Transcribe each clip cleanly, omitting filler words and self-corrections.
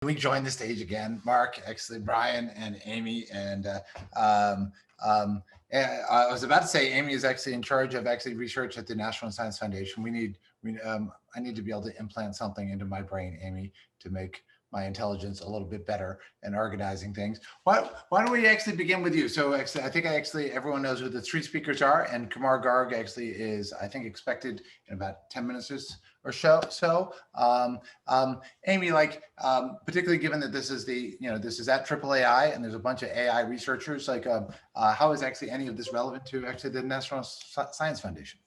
we join the stage again, Mark, actually Brian and Amy, and I was about to say Amy is actually in charge of research at the National Science Foundation. I need to be able to implant something into my brain, Amy, to make my intelligence a little bit better and organizing things. Why don't we actually begin with you? So actually, I think everyone knows who the three speakers are, and Kumar Garg actually is, I think, expected in about 10 minutes or so. Amy, particularly given that this is this is at AAAI and there's a bunch of AI researchers, how is actually any of this relevant to actually the National Science Foundation?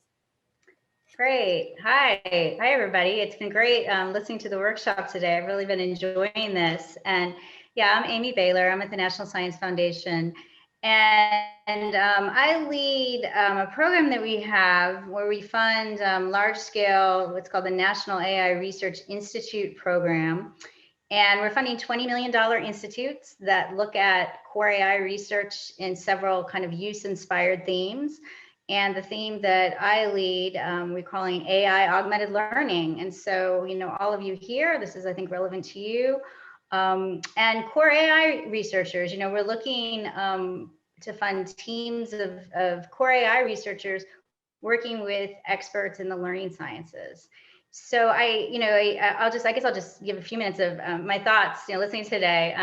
Great. Hi everybody. It's been great listening to the workshop today. I've really been enjoying this. And yeah, I'm Amy Baylor. I'm at the National Science Foundation. And I lead a program that we have where we fund large scale, what's called the National AI Research Institute program. And we're funding $20 million institutes that look at core AI research in several kind of use-inspired themes. And the theme that I lead, we're calling AI augmented learning. And so, all of you here, this is, I think, relevant to you. And core AI researchers, we're looking to fund teams of core AI researchers working with experts in the learning sciences. So I guess I'll just give a few minutes of my thoughts, listening today.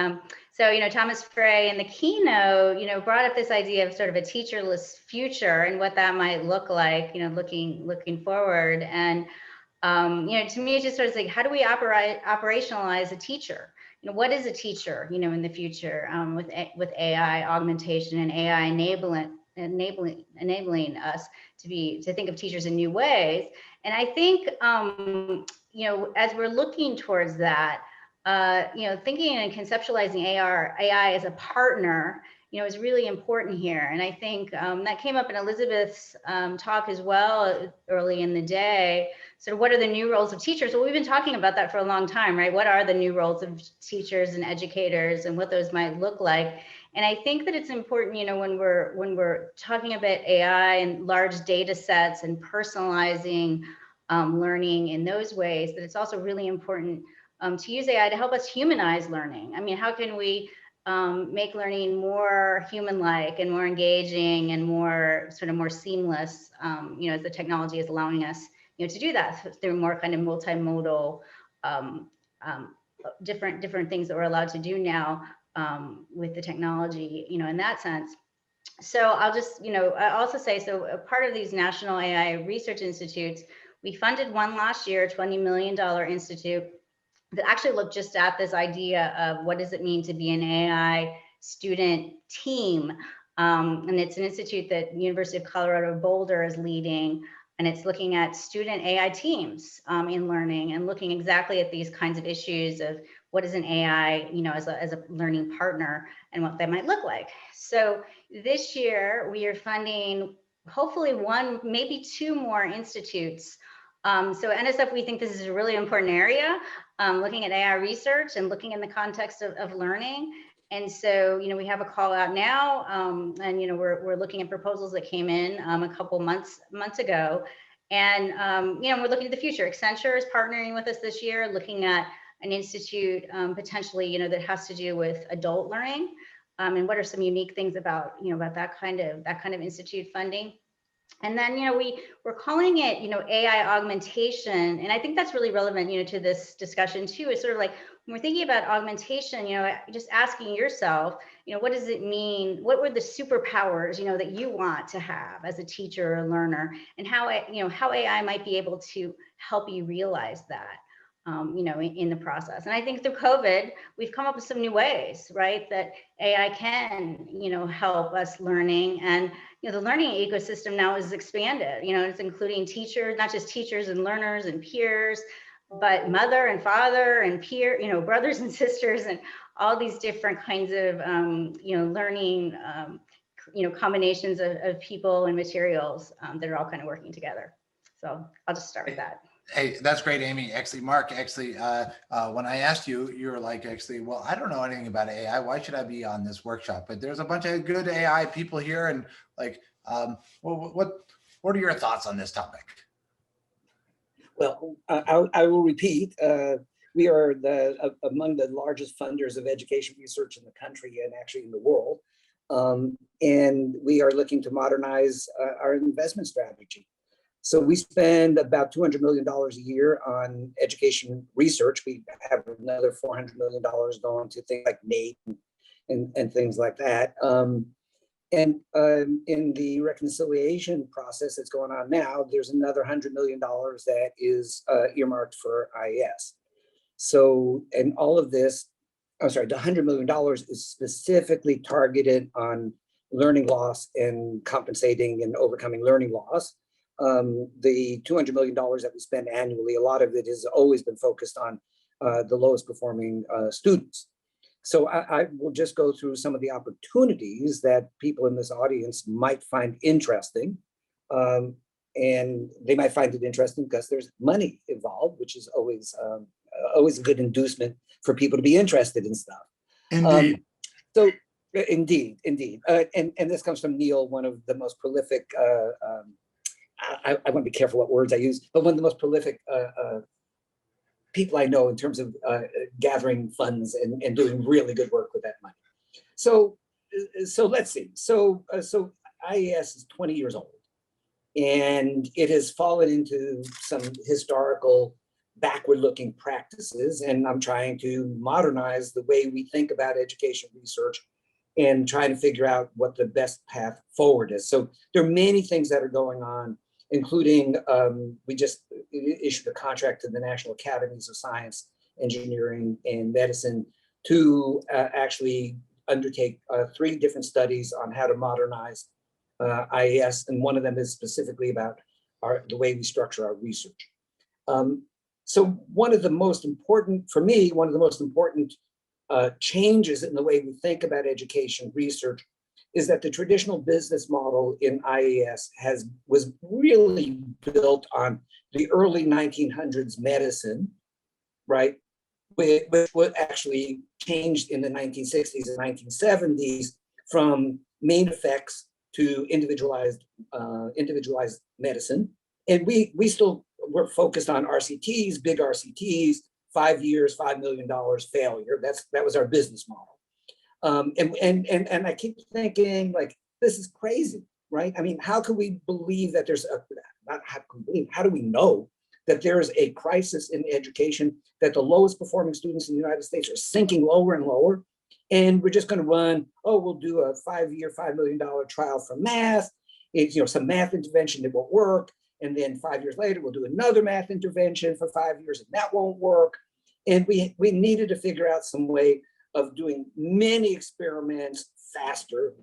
So, Thomas Frey in the keynote, brought up this idea of sort of a teacherless future and what that might look like, looking forward. And, to me, it's just sort of like, how do we operationalize a teacher? What is a teacher, in the future with AI augmentation and AI enabling us to think of teachers in new ways. And I think, as we're looking towards that, thinking and conceptualizing AI as a partner, is really important here. And I think that came up in Elizabeth's talk as well early in the day. So what are the new roles of teachers? Well, we've been talking about that for a long time, right? What are the new roles of teachers and educators and what those might look like? And I think that it's important, when we're talking about AI and large data sets and personalizing learning in those ways, that it's also really important to use AI to help us humanize learning. I mean, how can we make learning more human-like and more engaging and more seamless, as the technology is allowing us, to do that through more kind of multimodal, different things that we're allowed to do now with the technology, in that sense. So I'll just, I also say, so a part of these national AI research institutes, we funded one last year, $20 million institute that actually looked just at this idea of what does it mean to be an AI student team. And it's an institute that University of Colorado Boulder is leading, and it's looking at student AI teams in learning and looking exactly at these kinds of issues of what is an AI, as a learning partner and what that might look like. So this year we are funding hopefully one, maybe two more institutes. So NSF, we think this is a really important area, looking at AI research and looking in the context of learning. And so, we have a call out now, and we're looking at proposals that came in a couple months ago, and we're looking at the future. Accenture is partnering with us this year, looking at an institute potentially, that has to do with adult learning, and what are some unique things about about that kind of institute funding. And then, we're calling it, AI augmentation. And I think that's really relevant, to this discussion too. It's sort of like when we're thinking about augmentation, just asking yourself, what does it mean? What were the superpowers, that you want to have as a teacher or learner, and how AI might be able to help you realize that. In the process. And I think through COVID, we've come up with some new ways, right, that AI can, help us learning. And, the learning ecosystem now is expanded, it's including teachers, not just teachers and learners and peers, but mother and father and peer, brothers and sisters, and all these different kinds of, learning, combinations of people and materials that are all kind of working together. So I'll just start with that. Hey, that's great, Amy. Actually, Mark, when I asked you, you were like, well, I don't know anything about AI. Why should I be on this workshop? But there's a bunch of good AI people here. And what are your thoughts on this topic? Well, I will repeat. we are among the largest funders of education research in the country and actually in the world. And we are looking to modernize our investment strategy. So we spend about $200 million a year on education research. We have another $400 million going to things like NAEP and things like that. In the reconciliation process that's going on now, there's another $100 million that is earmarked for IES. So, and all of this, I'm sorry, the $100 million is specifically targeted on learning loss and compensating and overcoming learning loss. The $200 million that we spend annually, a lot of it has always been focused on the lowest performing students. So I will just go through some of the opportunities that people in this audience might find interesting. And they might find it interesting because there's money involved, which is always a good inducement for people to be interested in stuff. Indeed. So indeed. And this comes from Neil, one of the most prolific, I want to be careful what words I use, but one of the most prolific people I know in terms of gathering funds and doing really good work with that money. So let's see. So IES is 20 years old, and it has fallen into some historical backward-looking practices, and I'm trying to modernize the way we think about education research and trying to figure out what the best path forward is. So there are many things that are going on, including we just issued a contract to the National Academies of Science, Engineering, and Medicine to actually undertake 3 different studies on how to modernize IES, and one of them is specifically about the way we structure our research. So one of the most important, for me, one of the most important changes in the way we think about education research is that the traditional business model in IES was really built on the early 1900s medicine, right? Which was actually changed in the 1960s and 1970s from main effects to individualized medicine. And we still were focused on RCTs, big RCTs, 5 years, $5 million failure. That was our business model. And I keep thinking, like, this is crazy, right? I mean, how can we believe that how do we know that there is a crisis in education, that the lowest performing students in the United States are sinking lower and lower? And we're just going to run, we'll do a 5-year, $5 million trial for math. It's, some math intervention that won't work. And then 5 years later, we'll do another math intervention for 5 years and that won't work. And we needed to figure out some way of doing many experiments faster.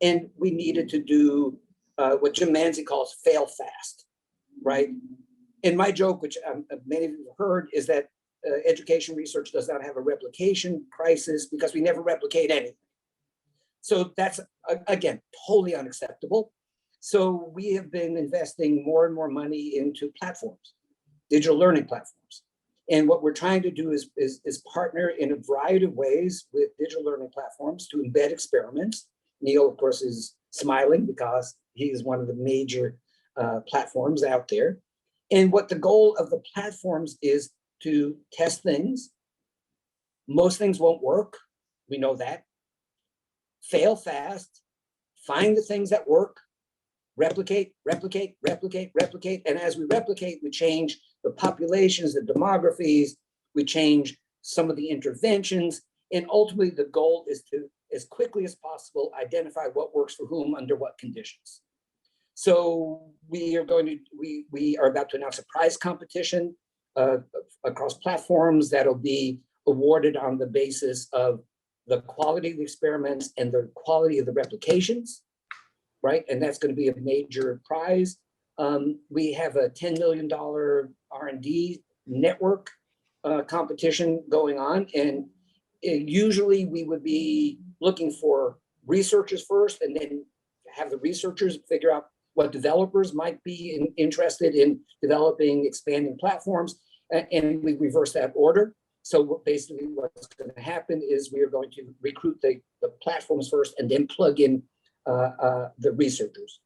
And we needed to do what Jim Manzi calls fail fast, right? And my joke, which many of you have heard, is that education research does not have a replication crisis because we never replicate anything. So that's, again, totally unacceptable. So we have been investing more and more money into platforms, digital learning platforms. And what we're trying to do is partner in a variety of ways with digital learning platforms to embed experiments. Neil, of course, is smiling because he is one of the major platforms out there. And what the goal of the platforms is to test things. Most things won't work. We know that. Fail fast, find the things that work, replicate. And as we replicate, we change the populations, the demographies, we change some of the interventions. And ultimately, the goal is to, as quickly as possible, identify what works for whom under what conditions. So we are about to announce a prize competition across platforms that'll be awarded on the basis of the quality of the experiments and the quality of the replications, right? And that's going to be a major prize. We have a $10 million R&D network competition going on. And usually we would be looking for researchers first and then have the researchers figure out what developers might be interested in developing expanding platforms. And we reverse that order. So basically what's going to happen is we are going to recruit the platforms first and then plug in the researchers.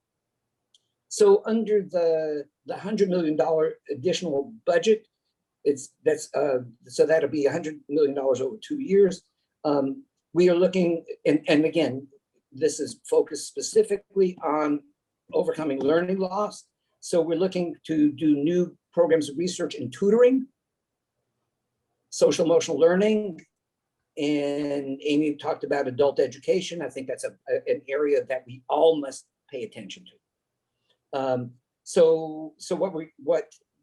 So under the $100 million additional budget, So that'll be $100 million over 2 years. We are looking, and again, this is focused specifically on overcoming learning loss. So we're looking to do new programs of research in tutoring, social emotional learning, and Amy talked about adult education. I think that's an area that we all must pay attention to. So what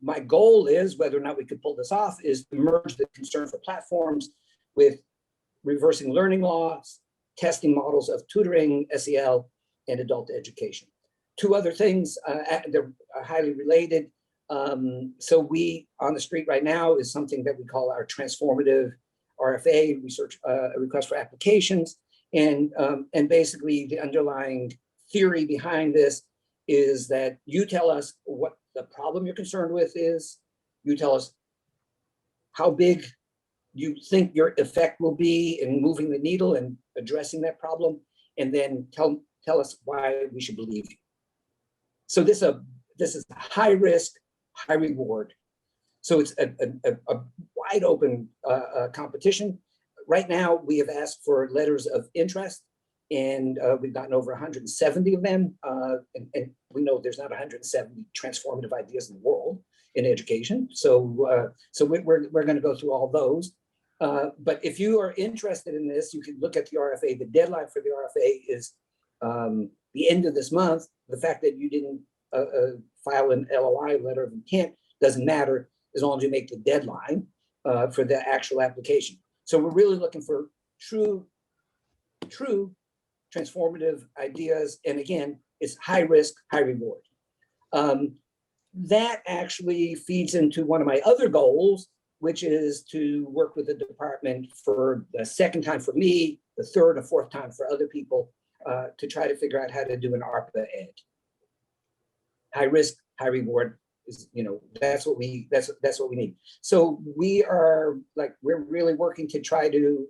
my goal is, whether or not we could pull this off, is to merge the concern for platforms with reversing learning loss, testing models of tutoring, SEL, and adult education. Two other things, they're highly related. So we on the street right now is something that we call our transformative RFA, research request for applications. And basically the underlying theory behind this is that you tell us what the problem you're concerned with is, you tell us how big you think your effect will be in moving the needle and addressing that problem, and then tell us why we should believe you. So this is high risk, high reward. So it's a wide open competition. Right now, we have asked for letters of interest, and we've gotten over 170 of them. And we know there's not 170 transformative ideas in the world in education. So we're going to go through all those. But if you are interested in this, you can look at the RFA. The deadline for the RFA is the end of this month. The fact that you didn't file an LOI, letter of intent, doesn't matter as long as you make the deadline for the actual application. So we're really looking for true transformative ideas. And again, it's high risk, high reward. That actually feeds into one of my other goals, which is to work with the department for the second time for me, the third or fourth time for other people, to try to figure out how to do an ARPA ed. High risk, high reward is, that's what we need. So we're really working to try to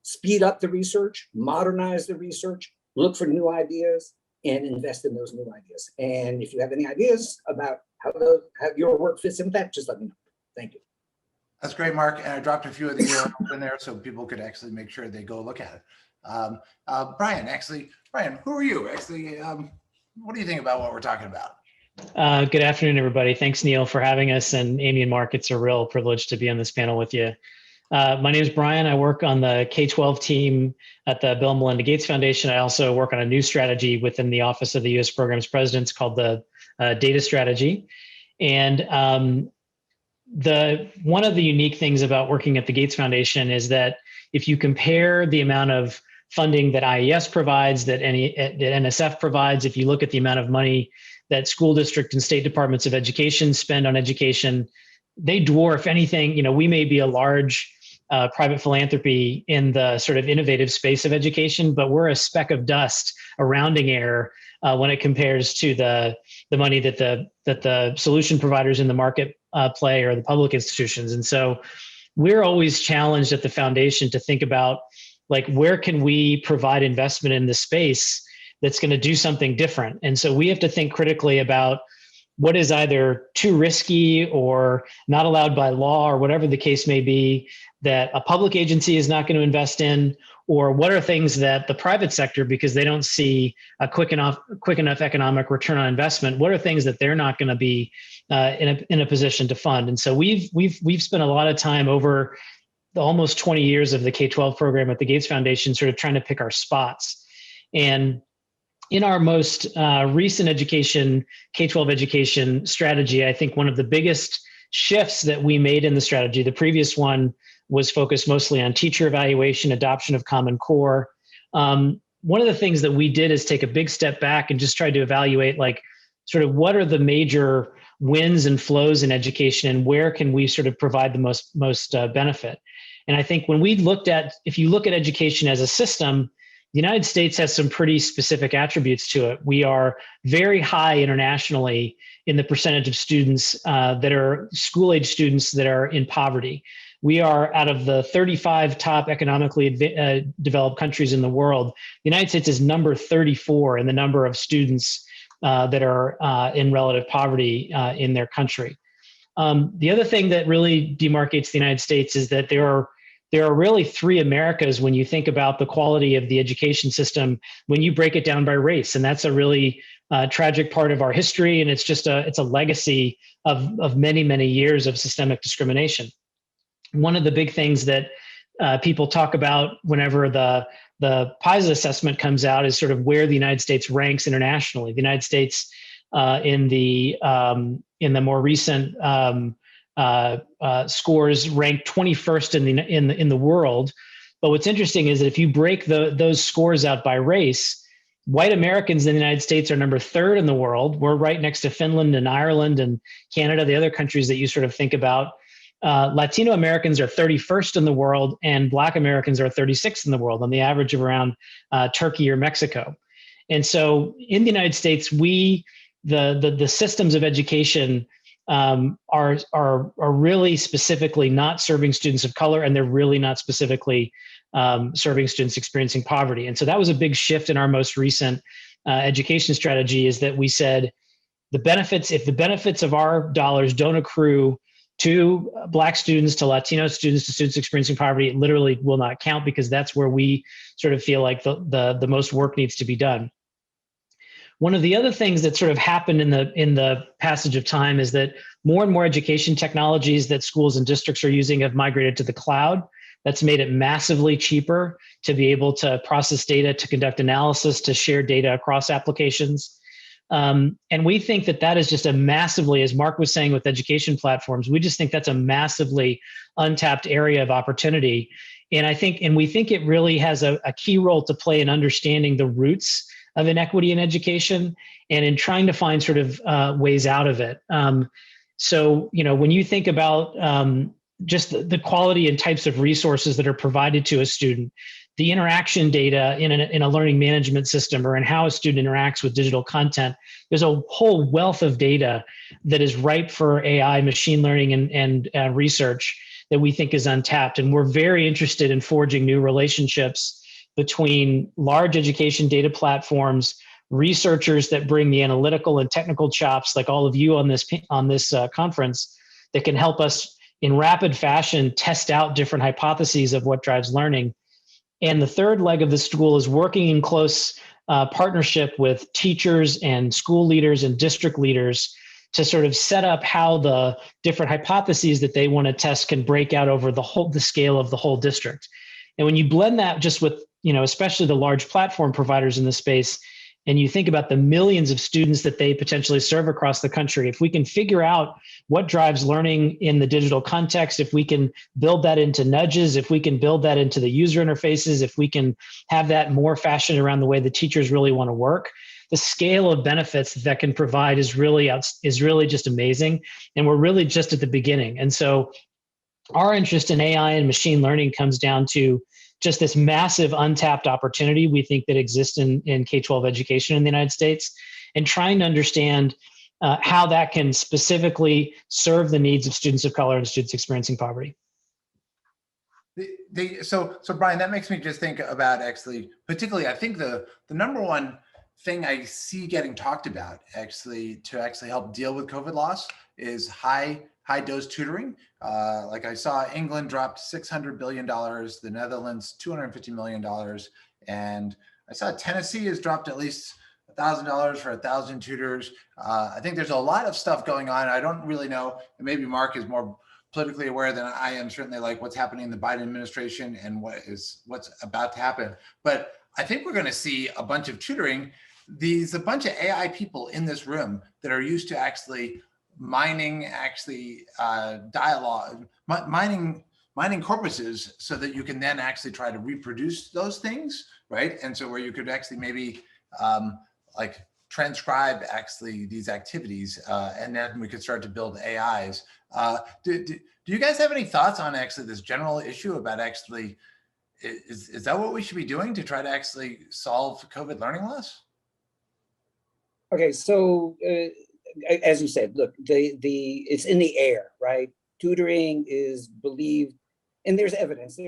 speed up the research, modernize the research, look for new ideas, and invest in those new ideas. And if you have any ideas about how your work fits in that, just let me know. Thank you. That's great, Mark. And I dropped a few of the URLs in there so people could actually make sure they go look at it. Bryan, who are you? Actually, what do you think about what we're talking about? Good afternoon, everybody. Thanks, Neil, for having us. And Amy and Mark, it's a real privilege to be on this panel with you. My name is Bryan. I work on the K-12 team at the Bill Melinda Gates Foundation. I also work on a new strategy within the Office of the U.S. Programs President called the Data Strategy. And one of the unique things about working at the Gates Foundation is that if you compare the amount of funding that IES provides, that NSF provides, if you look at the amount of money that school district and state departments of education spend on education, they dwarf anything. We may be a large private philanthropy in the sort of innovative space of education, but we're a speck of dust, a rounding error when it compares to the money that the solution providers in the market play, or the public institutions. And so we're always challenged at the foundation to think about, where can we provide investment in this space that's going to do something different? And so we have to think critically about what is either too risky or not allowed by law, or whatever the case may be, that a public agency is not going to invest in, or what are things that the private sector, because they don't see a quick enough economic return on investment, what are things that they're not going to be in a position to fund? And so we've spent a lot of time over the almost 20 years of the K-12 program at the Gates Foundation, sort of trying to pick our spots. And in our most recent K-12 education strategy, I think one of the biggest shifts that we made in the strategy, the previous one was focused mostly on teacher evaluation, adoption of Common Core. One of the things that we did is take a big step back and just try to evaluate, sort of what are the major wins and flows in education, and where can we sort of provide the most benefit. And I think when we if you look at education as a system, the United States has some pretty specific attributes to it. We are very high internationally in the percentage of students that are school-age students that are in poverty. We are, out of the 35 top economically developed countries in the world, the United States is number 34 in the number of students that are in relative poverty in their country. The other thing that really demarcates the United States is that there are really three Americas when you think about the quality of the education system when you break it down by race, and that's a really tragic part of our history, and it's a legacy of many years of systemic discrimination. One of the big things that people talk about whenever the PISA assessment comes out is sort of where the United States ranks internationally. The United States in the more recent scores ranked 21st in the world. But what's interesting is that if you break those scores out by race, white Americans in the United States are number 3rd in the world. We're right next to Finland and Ireland and Canada, the other countries that you sort of think about. Latino Americans are 31st in the world, and Black Americans are 36th in the world, on the average of around Turkey or Mexico. And so in the United States, the systems of education are really specifically not serving students of color, and they're really not specifically serving students experiencing poverty. And so that was a big shift in our most recent education strategy, is that we said if the benefits of our dollars don't accrue to Black students, to Latino students, to students experiencing poverty, it literally will not count, because that's where we sort of feel like the most work needs to be done. One of the other things that sort of happened in the passage of time is that more and more education technologies that schools and districts are using have migrated to the cloud. That's made it massively cheaper to be able to process data, to conduct analysis, to share data across applications. And we think that is just a massively, as Mark was saying with education platforms, we just think that's a massively untapped area of opportunity. And we think it really has a key role to play in understanding the roots of inequity in education and in trying to find sort of ways out of it. So, when you think about just the quality and types of resources that are provided to a student, the interaction data in a learning management system, or in how a student interacts with digital content, there's a whole wealth of data that is ripe for AI, machine learning, and research that we think is untapped. And we're very interested in forging new relationships between large education data platforms, researchers that bring the analytical and technical chops, like all of you on this conference, that can help us in rapid fashion test out different hypotheses of what drives learning. And the third leg of the stool is working in close partnership with teachers and school leaders and district leaders to sort of set up how the different hypotheses that they want to test can break out over the scale of the whole district. And when you blend that just with, especially the large platform providers in the space, and you think about the millions of students that they potentially serve across the country, if we can figure out what drives learning in the digital context, if we can build that into nudges, if we can build that into the user interfaces, if we can have that more fashioned around the way the teachers really want to work, the scale of benefits that can provide is really just amazing. And we're really just at the beginning. And so our interest in AI and machine learning comes down to just this massive untapped opportunity we think that exists in K-12 education in the United States, and trying to understand how that can specifically serve the needs of students of color and students experiencing poverty. So Bryan, that makes me just think about, actually, particularly, I think the number one thing I see getting talked about to help deal with COVID loss is high dose tutoring. Like I saw England dropped $600 billion, the Netherlands $250 million, and I saw Tennessee has dropped at least $1,000 for 1,000 tutors. I think there's a lot of stuff going on. I don't really know, and maybe Mark is more politically aware than I am, certainly, like what's happening in the Biden administration and what's about to happen. But I think we're going to see a bunch of tutoring. There's a bunch of AI people in this room that are used to actually mining dialogue, mining corpuses, so that you can then actually try to reproduce those things, right? And so where you could actually maybe like transcribe these activities, and then we could start to build AIs. Do you guys have any thoughts on this general issue about is that what we should be doing to try to actually solve COVID learning loss? Okay, so as you said, look, it's in the air, right? Tutoring is believed, and there's evidence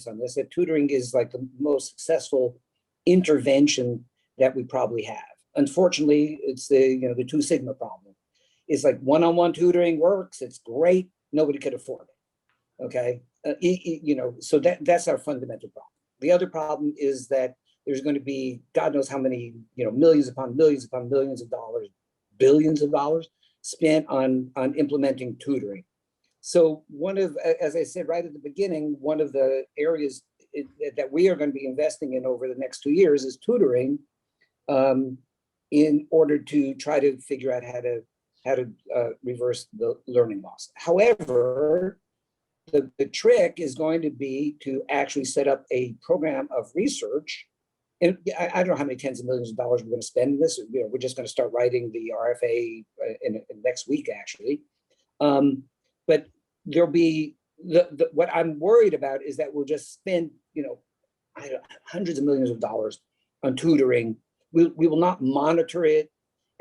on this, that tutoring is like the most successful intervention that we probably have. Unfortunately, it's the 2 sigma problem. It's like one-on-one tutoring works. It's great. Nobody could afford it. Okay. So that's our fundamental problem. The other problem is that there's going to be, God knows how many, millions upon millions upon millions of dollars, billions of dollars spent on implementing tutoring. So as I said right at the beginning, one of the areas that we are going to be investing in over the next 2 years is tutoring, in order to try to figure out how to reverse the learning loss. However, the trick is going to be to actually set up a program of research. And I don't know how many tens of millions of dollars we're going to spend in this. We're just going to start writing the RFA in next week, actually. But there'll be what I'm worried about is that we'll just spend, hundreds of millions of dollars on tutoring. We will not monitor it.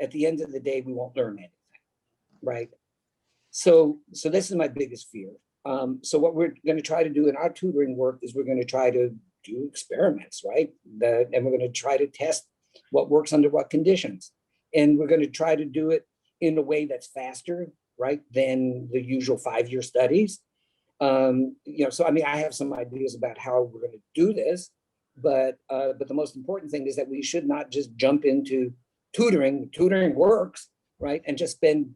At the end of the day, we won't learn anything, right? So this is my biggest fear. So what we're going to try to do in our tutoring work is we're going to try to do experiments, right? And we're going to try to test what works under what conditions. And we're going to try to do it in a way that's faster, right, than the usual 5-year studies. So I have some ideas about how we're going to do this, but the most important thing is that we should not just jump into tutoring. Tutoring works, right, and just spend,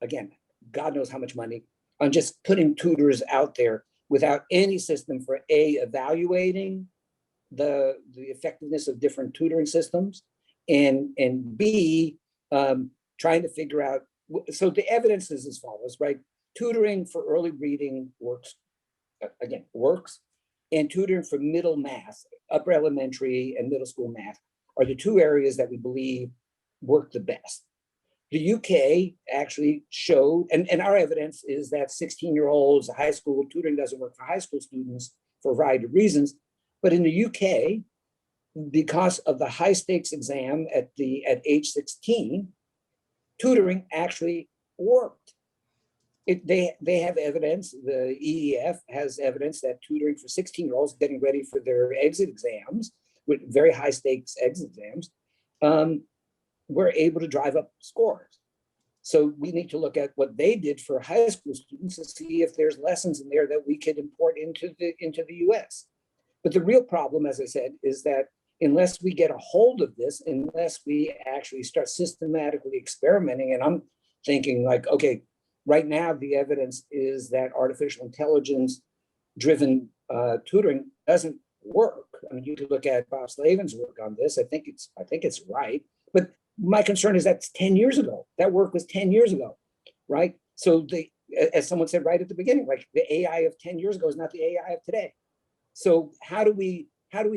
again, God knows how much money on just putting tutors out there without any system for evaluating the effectiveness of different tutoring systems, and B, trying to figure out. So the evidence is as follows, right? Tutoring for early reading works, and tutoring for middle math, upper elementary and middle school math are the two areas that we believe work the best. The UK actually showed, and our evidence is that 16-year-olds, high school tutoring doesn't work for high school students for a variety of reasons. But in the UK, because of the high stakes exam at age 16, tutoring actually worked. They have evidence, the EEF has evidence that tutoring for 16-year-olds getting ready for their exit exams, with very high stakes exit exams, were able to drive up scores. So we need to look at what they did for high school students to see if there's lessons in there that we could import into the US. But the real problem, as I said, is that unless we get a hold of this, unless we actually start systematically experimenting, and I'm thinking like, okay, right now the evidence is that artificial intelligence driven tutoring doesn't work. I mean, you could look at Bob Slavin's work on this. I think it's right. But my concern is that's 10 years ago. That work was 10 years ago, right? So as someone said right at the beginning, like the AI of 10 years ago is not the AI of today. So how do we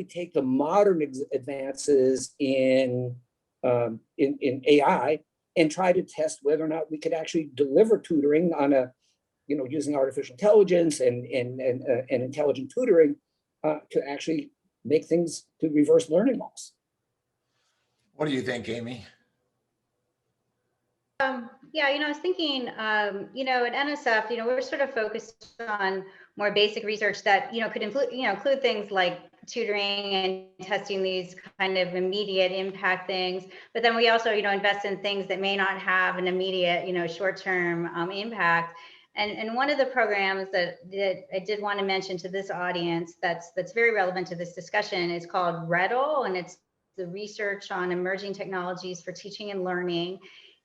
take the modern advances in AI and try to test whether or not we could actually deliver tutoring on using artificial intelligence and intelligent tutoring to actually make things to reverse learning loss? What do you think, Amy? I was thinking, at NSF, we're sort of focused on more basic research that, could include things like tutoring and testing these kind of immediate impact things. But then we also, invest in things that may not have an immediate, short-term impact. And one of the programs that I did want to mention to this audience that's very relevant to this discussion is called Riiid, and it's the research on emerging technologies for teaching and learning.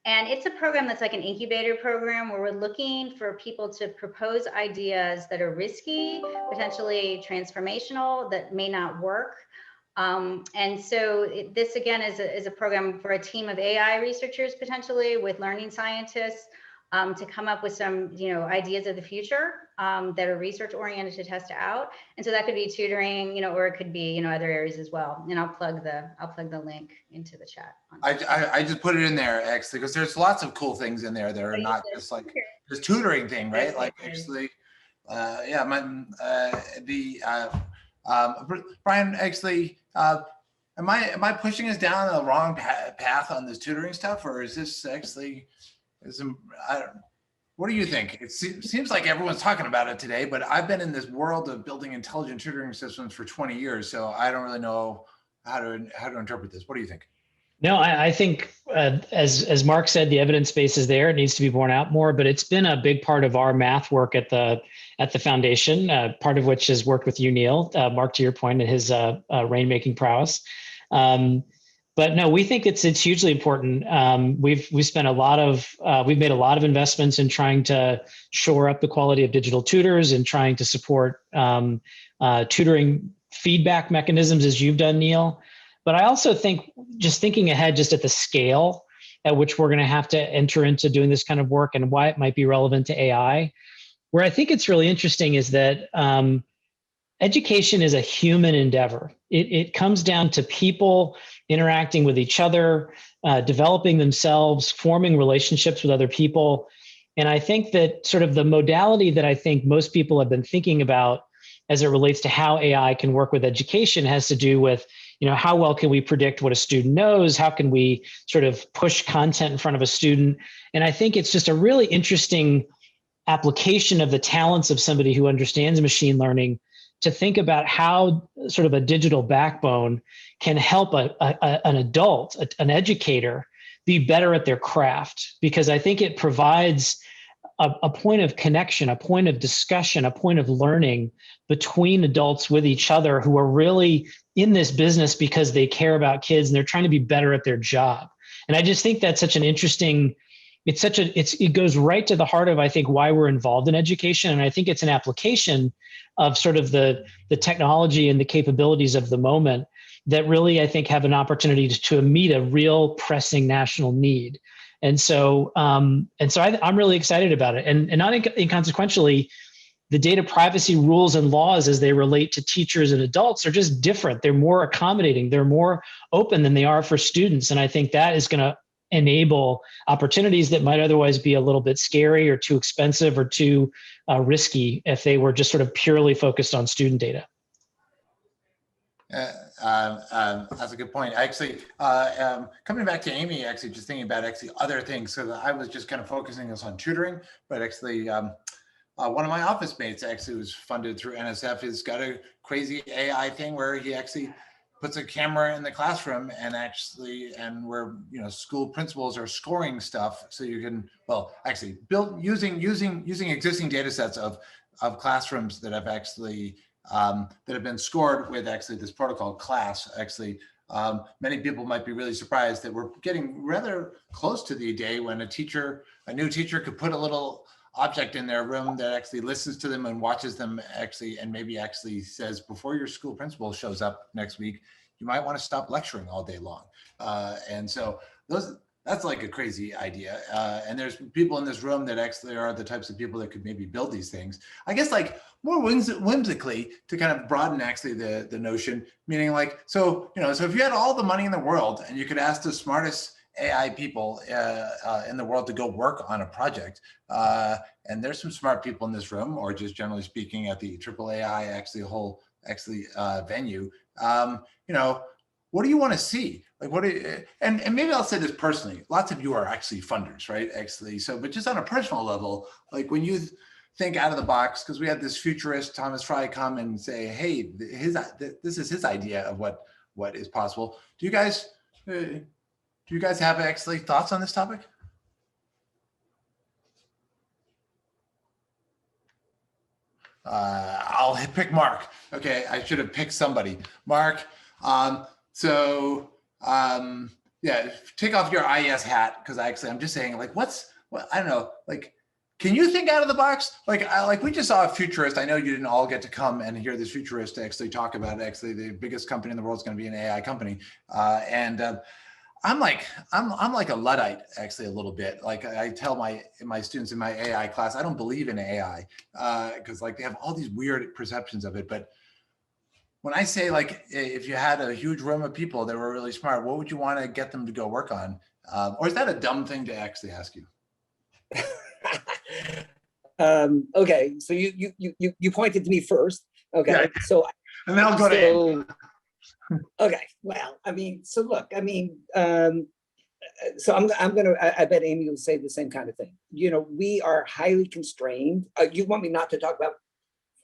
And it's a program that's like an incubator program where we're looking for people to propose ideas that are risky, potentially transformational, that may not work. And so this again is a program for a team of AI researchers, potentially with learning scientists, to come up with some, ideas of the future that are research oriented to test out. And so that could be tutoring, or it could be, other areas as well. And I'll plug the link into the chat. I just put it in there actually, because there's lots of cool things in there that are not just like this tutoring thing, right? Like actually, Bryan, actually, am I pushing us down the wrong path on this tutoring stuff, or is this actually? What do you think? It seems like everyone's talking about it today, but I've been in this world of building intelligent tutoring systems for 20 years, so I don't really know how to interpret this. What do you think? No, I think as Mark said, the evidence base is there. It needs to be borne out more, but it's been a big part of our math work at the foundation. Part of which has worked with you, Neil. Mark, to your point, and his rainmaking prowess. But no, we think it's hugely important. We've made a lot of investments in trying to shore up the quality of digital tutors and trying to support tutoring feedback mechanisms, as you've done, Neil. But I also think, just thinking ahead, just at the scale at which we're going to have to enter into doing this kind of work and why it might be relevant to AI, where I think it's really interesting is that education is a human endeavor. It comes down to people interacting with each other, developing themselves, forming relationships with other people. And I think that sort of the modality that I think most people have been thinking about as it relates to how AI can work with education has to do with, how well can we predict what a student knows? How can we sort of push content in front of a student? And I think it's just a really interesting application of the talents of somebody who understands machine learning to think about how sort of a digital backbone can help an adult, an educator, be better at their craft. Because I think it provides a point of connection, a point of discussion, a point of learning between adults with each other who are really in this business because they care about kids and they're trying to be better at their job. And I just think that's such an interesting, it goes right to the heart of, I think, why we're involved in education. And I think it's an application of sort of the technology and the capabilities of the moment that really, I think, have an opportunity to meet a real pressing national need. And so I'm really excited about it. And not inconsequentially, the data privacy rules and laws as they relate to teachers and adults are just different. They're more accommodating. They're more open than they are for students. And I think that is going to enable opportunities that might otherwise be a little bit scary or too expensive or too risky if they were just sort of purely focused on student data. That's a good point. Actually, coming back to Amy, actually just thinking about other things. So I was just kind of focusing us on tutoring, but actually one of my office mates actually was funded through NSF. Has got a crazy AI thing where he actually puts a camera in the classroom and where school principals are scoring stuff, so you can build using existing data sets of classrooms that have actually that have been scored with this protocol class. Many people might be really surprised that we're getting rather close to the day when a new teacher could put a little object in their room that actually listens to them and watches them and maybe says, before your school principal shows up next week, you might want to stop lecturing all day long. And so that's like a crazy idea. And there's people in this room that actually are the types of people that could maybe build these things. I guess more whimsically, to kind of broaden the notion, meaning so if you had all the money in the world and you could ask the smartest AI people in the world to go work on a project, and there's some smart people in this room, or just generally speaking at the AAAI venue, what do you want to see? And maybe I'll say this personally, lots of you are actually funders, right? But just on a personal level, when you think out of the box, because we had this futurist, Thomas Fry, come and say, hey, this is his idea of what is possible. Do you guys have thoughts on this topic? I'll pick Mark. Okay, I should have picked somebody. Mark. Yeah, take off your IES hat, because I'm just saying, I don't know, can you think out of the box? We just saw a futurist. I know you didn't all get to come and hear this futurist actually talk about the biggest company in the world is going to be an AI company, I'm like a Luddite a little bit. I tell my students in my AI class, I don't believe in AI because they have all these weird perceptions of it. But when I say if you had a huge room of people that were really smart, what would you want to get them to go work on? Or is that a dumb thing to actually ask you? Okay, so you pointed to me first. Okay, yeah. So and then I'll go to Amy. Okay, well, look, so I bet Amy will say the same kind of thing. We are highly constrained. You want me not to talk about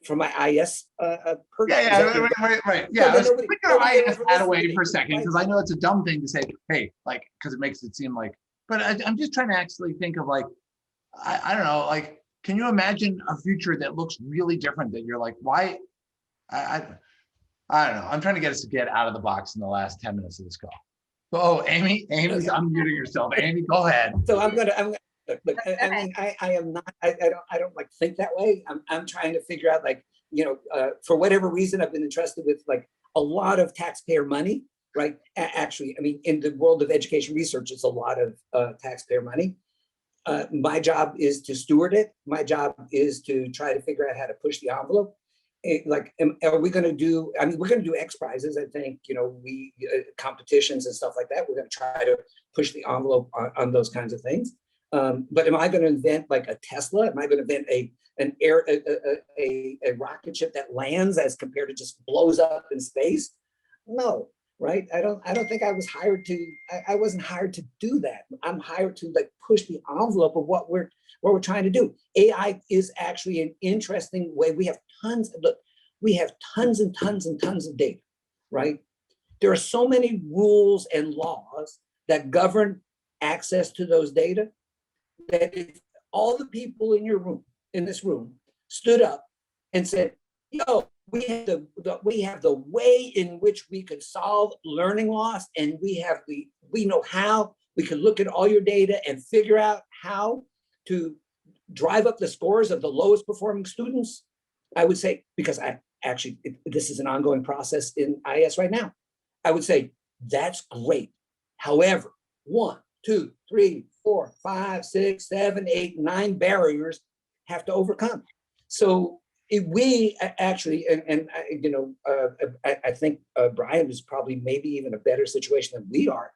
from my IS purchase. Right. Yeah, let's nobody- put your nobody IS ever hat listened away to for a me, second, right? because I know it's a dumb thing to say, hey, like, because it makes it seem like, but I'm just trying to actually think of like, I don't know, like, can you imagine a future that looks really different that you're like, why? I don't know. I'm trying to get us to get out of the box in the last 10 minutes of this call. Oh, Amy's Okay. unmuting yourself. Amy, go ahead. So I'm gonna look, I mean, I am not, I don't like think that way. I'm trying to figure out, like, you know, for whatever reason, I've been entrusted with like a lot of taxpayer money, right? Actually, I mean, in the world of education research, it's a lot of taxpayer money. My job is to steward it. My job is to try to figure out how to push the envelope. Like, are we going to do, I mean, we're going to do X prizes. I think, you know, we competitions and stuff like that. We're going to try to push the envelope on those kinds of things. But am I going to invent like a Tesla? Am I going to invent a rocket ship that lands as compared to just blows up in space? No, right? I don't think I was hired to. I wasn't hired to do that. I'm hired to like push the envelope of what we're trying to do. AI is actually an interesting way. We have tons. Look, we have tons and tons and tons of data, right? There are so many rules and laws that govern access to those data that if all the people in this room stood up and said, yo, we have the way in which we could solve learning loss, and we know how we can look at all your data and figure out how to drive up the scores of the lowest performing students. I would say, because this is an ongoing process in IS right now, I would say that's great. However, 1, 2, 3, 4, 5, 6, 7, 8, 9 barriers have to overcome. So if we actually, I think Bryan is probably maybe even a better situation than we are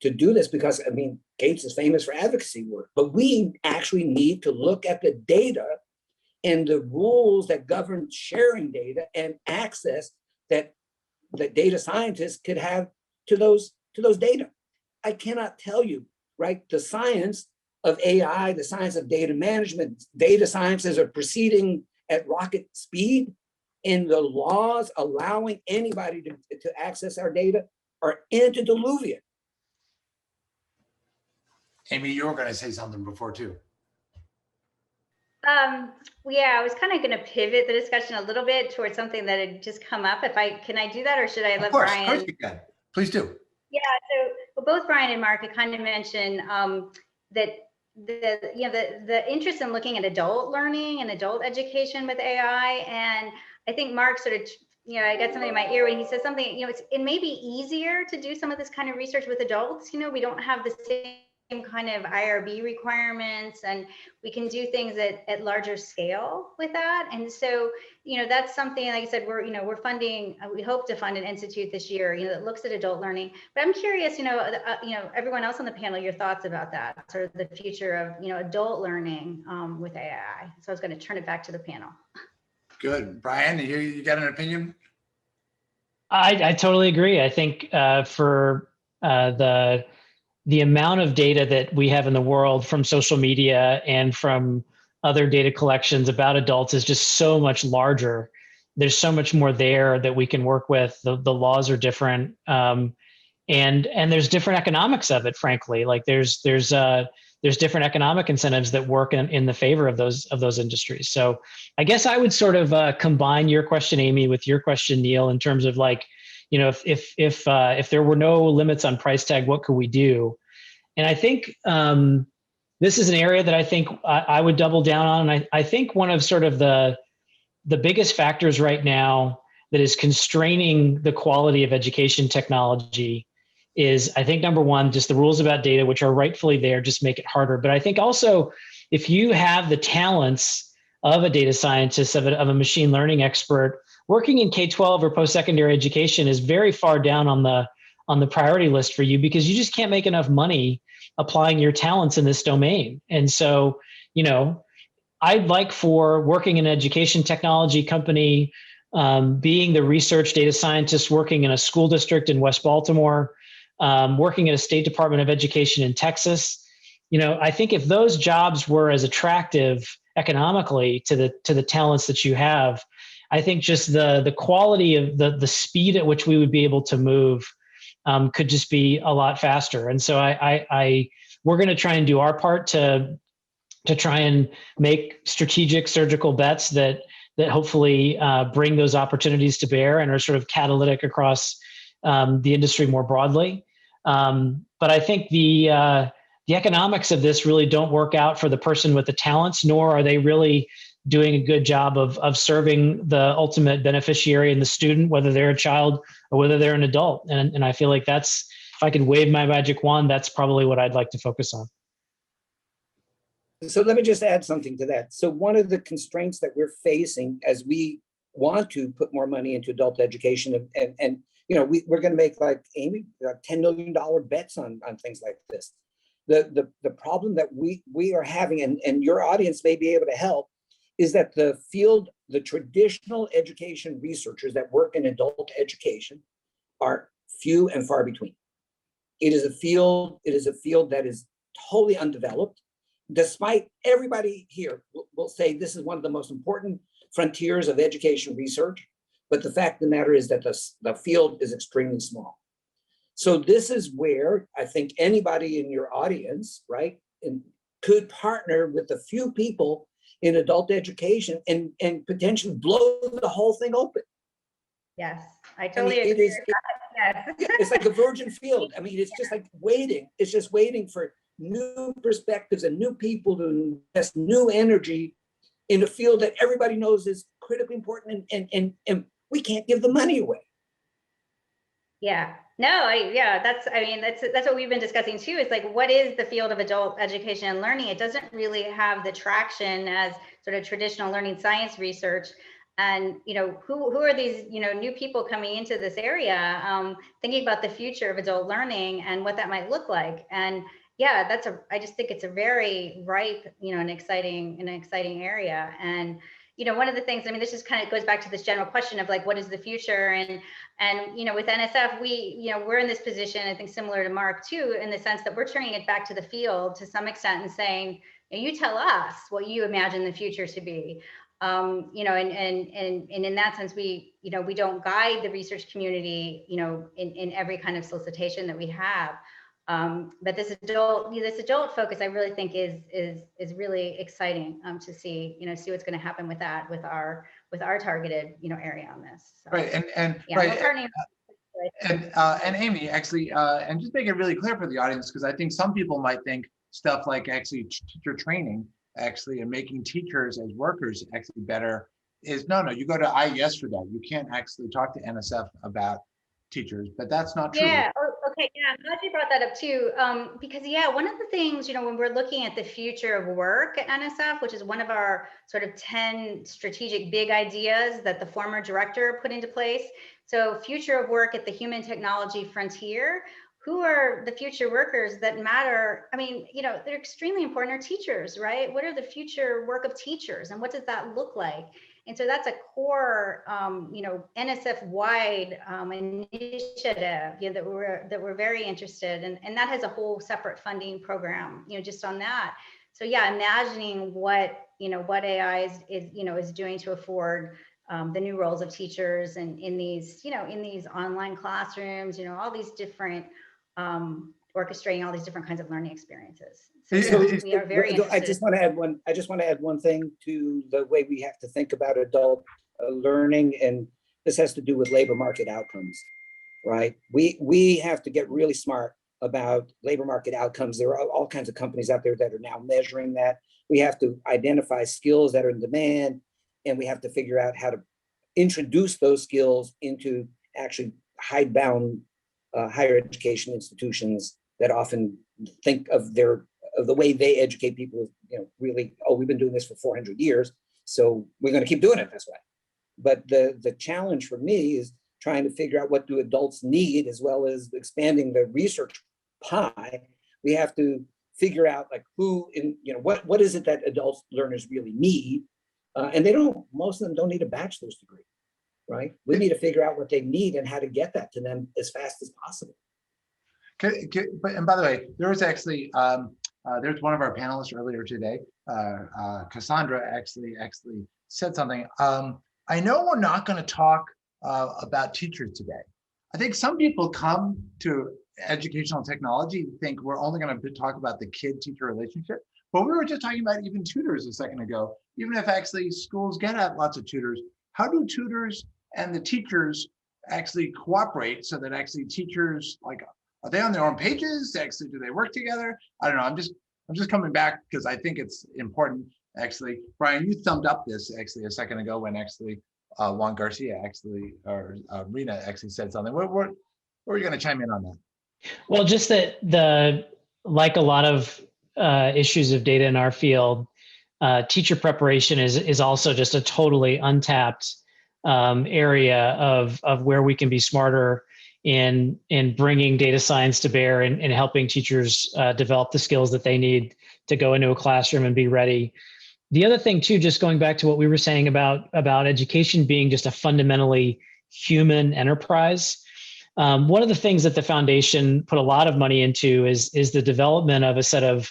to do this, because I mean, Gates is famous for advocacy work, but we actually need to look at the data and the rules that govern sharing data and access that data scientists could have to those data. I cannot tell you, right? The science of AI, the science of data management, data sciences are proceeding at rocket speed, and the laws allowing anybody to access our data are antediluvian. Amy, you were going to say something before too. Yeah, I was kind of going to pivot the discussion a little bit towards something that had just come up. Can I do that, or should I let Bryan? Of course you can. Please do. Yeah, so both Bryan and Mark had kind of mentioned that the interest in looking at adult learning and adult education with AI, and I think Mark sort of, I got something in my ear when he said something, it may be easier to do some of this kind of research with adults. We don't have the same kind of IRB requirements, and we can do things at larger scale with that. And so, that's something, like I said, we're funding, we hope to fund an institute this year, that looks at adult learning. But I'm curious, everyone else on the panel, your thoughts about that, sort of the future of, adult learning with AI. So I was going to turn it back to the panel. Good. Bryan, you got an opinion? I totally agree. I think for the amount of data that we have in the world from social media and from other data collections about adults is just so much larger. There's so much more there that we can work with. The laws are different, and there's different economics of it. Frankly, like there's different economic incentives that work in the favor of those industries. So I guess I would sort of combine your question, Amy, with your question, Neil, in terms of like, if there were no limits on price tag, what could we do? And I think this is an area that I think I would double down on. And I think one of sort of the biggest factors right now that is constraining the quality of education technology is, I think, number one, just the rules about data, which are rightfully there, just make it harder. But I think also, if you have the talents of a data scientist, of a machine learning expert, working in K-12 or post-secondary education is very far down on the priority list for you, because you just can't make enough money applying your talents in this domain. And so, I'd like for working in an education technology company, being the research data scientist working in a school district in West Baltimore, working at a State Department of Education in Texas. I think if those jobs were as attractive economically to the talents that you have, I think just the quality of the speed at which we would be able to move could just be a lot faster. And so we're going to try and do our part to try and make strategic surgical bets that hopefully bring those opportunities to bear and are sort of catalytic across the industry more broadly. But I think the economics of this really don't work out for the person with the talents, nor are they really doing a good job of serving the ultimate beneficiary and the student, whether they're a child or whether they're an adult. And I feel like that's, if I could wave my magic wand, that's probably what I'd like to focus on. So let me just add something to that. So one of the constraints that we're facing as we want to put more money into adult education, and you know, we're going to make, like Amy, $10 million bets on things like this. The problem that we are having, and your audience may be able to help, is that the field, the traditional education researchers that work in adult education are few and far between. It is a field that is totally undeveloped, despite everybody here will say this is one of the most important frontiers of education research. But the fact of the matter is that the field is extremely small. So this is where I think anybody in your audience, right, could partner with a few people in adult education and potentially blow the whole thing open. Yes, I totally agree. Yes. It's like a virgin field. I mean, it's just like waiting. It's just waiting for new perspectives and new people to invest new energy in a field that everybody knows is critically important, and we can't give the money away. Yeah, no, that's what we've been discussing too. Is like, what is the field of adult education and learning? It doesn't really have the traction as sort of traditional learning science research. And, you know, who are these, you know, new people coming into this area, thinking about the future of adult learning and what that might look like. And yeah, I just think it's a very ripe, you know, an exciting area. And, you know, one of the things, I mean, this just kind of goes back to this general question of like, what is the future? And, you know, with NSF, we're in this position, I think similar to Mark too, in the sense that we're turning it back to the field to some extent and saying, you tell us what you imagine the future to be. You know, and in that sense, we don't guide the research community, you know, in every kind of solicitation that we have. But this adult focus, I really think is really exciting to see what's going to happen with that, with our targeted, you know, area on this. So, right, and yeah, right, and Amy, actually, and just make it really clear for the audience, because I think some people might think stuff like actually teacher training, actually, and making teachers as workers actually better is no, you go to IES for that. You can't actually talk to NSF about teachers, but that's not true. Yeah. Okay. Yeah. I'm glad you brought that up too. Because yeah, one of the things, you know, when we're looking at the future of work at NSF, which is one of our sort of 10 strategic big ideas that the former director put into place. So future of work at the human technology frontier. Who are the future workers that matter? I mean, you know, they're extremely important, are teachers, right? What are the future work of teachers and what does that look like? And so that's a core, you know, NSF-wide initiative, you know, that we're very interested in, and that has a whole separate funding program, you know, just on that. So yeah, imagining what AI is doing to afford the new roles of teachers and in these online classrooms, you know, all these different orchestrating all these different kinds of learning experiences. So we are very interested. I just want to add one thing to the way we have to think about adult learning, and this has to do with labor market outcomes, right? We have to get really smart about labor market outcomes. There are all kinds of companies out there that are now measuring that. We have to identify skills that are in demand, and we have to figure out how to introduce those skills into actually hidebound higher education institutions that often think of the way they educate people, you know, really, we've been doing this for 400 years, so we're going to keep doing it this way. But the challenge for me is trying to figure out what do adults need, as well as expanding the research pie. We have to figure out like what is it that adult learners really need, and most of them don't need a bachelor's degree. Right? We need to figure out what they need and how to get that to them as fast as possible. And by the way, there was actually there's one of our panelists earlier today, Cassandra actually said something. I know we're not going to talk about teachers today. I think some people come to educational technology think we're only going to talk about the kid-teacher relationship, but we were just talking about even tutors a second ago. Even if actually schools get at lots of tutors, how do tutors and the teachers actually cooperate so that actually teachers, like, are they on their own pages? Actually, do they work together? I don't know. I'm just coming back because I think it's important. Actually, Bryan, you thumbed up this actually a second ago when actually Juan Garcia actually, or Rena actually said something. What are you going to chime in on that? Well, just that like a lot of issues of data in our field, teacher preparation is also just a totally untapped area of where we can be smarter in bringing data science to bear and helping teachers develop the skills that they need to go into a classroom and be ready. The other thing too, just going back to what we were saying about education being just a fundamentally human enterprise. One of the things that the foundation put a lot of money into is the development of a set of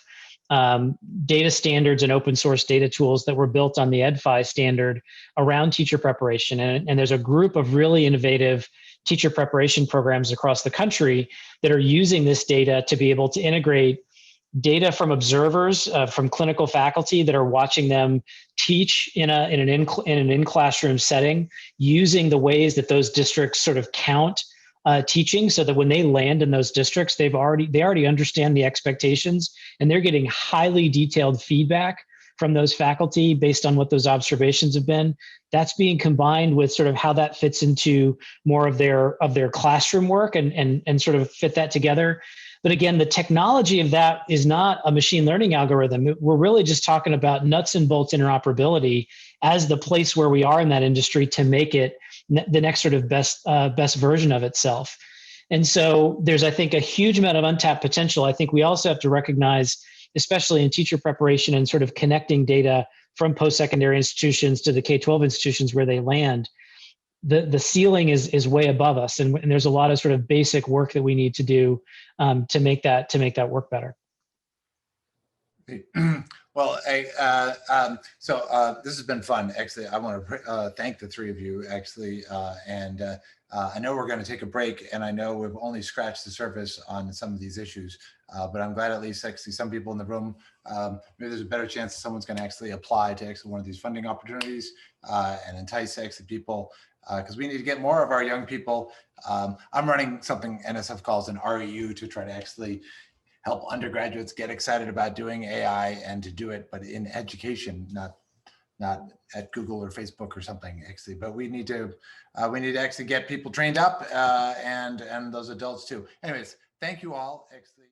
data standards and open source data tools that were built on the EdFi standard around teacher preparation. And there's a group of really innovative teacher preparation programs across the country that are using this data to be able to integrate data from observers, from clinical faculty that are watching them teach in an in-classroom setting, using the ways that those districts sort of count teaching, so that when they land in those districts, they already understand the expectations, and they're getting highly detailed feedback from those faculty based on what those observations have been. That's being combined with sort of how that fits into more of their classroom work and sort of fit that together. But again, the technology of that is not a machine learning algorithm. We're really just talking about nuts and bolts interoperability as the place where we are in that industry to make it the next sort of best version of itself. And so there's, I think, a huge amount of untapped potential. I think we also have to recognize, especially in teacher preparation and sort of connecting data from post-secondary institutions to the K-12 institutions where they land, the ceiling is way above us, and there's a lot of sort of basic work that we need to do to make that work better. Well, this has been fun. Actually, I want to thank the three of you. Actually, I know we're going to take a break, and I know we've only scratched the surface on some of these issues. But I'm glad at least actually some people in the room, maybe there's a better chance that someone's going to actually apply to actually one of these funding opportunities and entice actually people, because we need to get more of our young people. I'm running something NSF calls an REU to try to actually help undergraduates get excited about doing AI and to do it, but in education, not at Google or Facebook or something actually. But we need to actually get people trained up and those adults too. Anyways, thank you all. Actually.